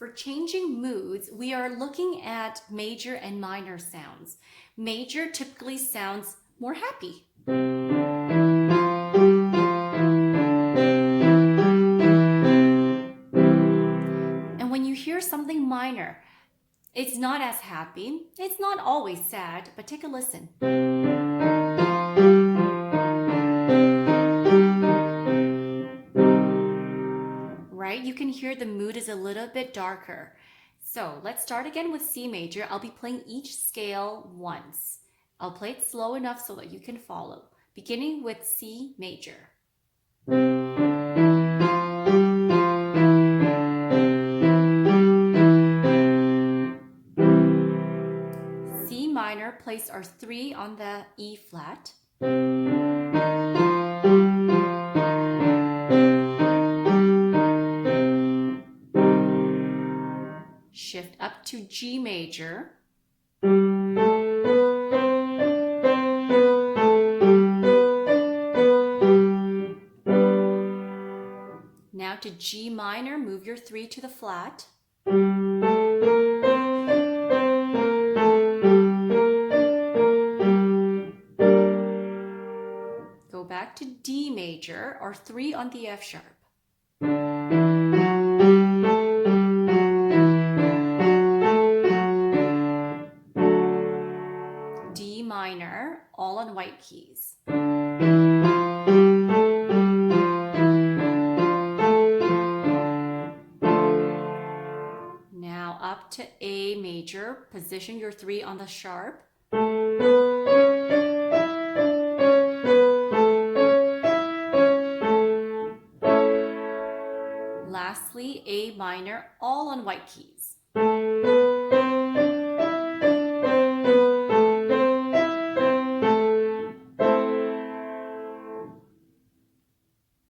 For changing moods, we are looking at major and minor sounds. Major typically sounds more happy. And when you hear something minor, it's not as happy. It's not always sad, but take a listen. Right? You can hear the mood is a little bit darker. So let's start again with C major. I'll be playing each scale once. I'll play it slow enough so that you can follow. Beginning with C major. C minor, place our 3 on the E flat. Shift up to G major. Now to G minor, move your 3 to the flat. Go back to D major, or 3 on the F sharp. D minor, all on white keys. Now up to A major, position your 3 on the sharp. Lastly, A minor, all on white keys.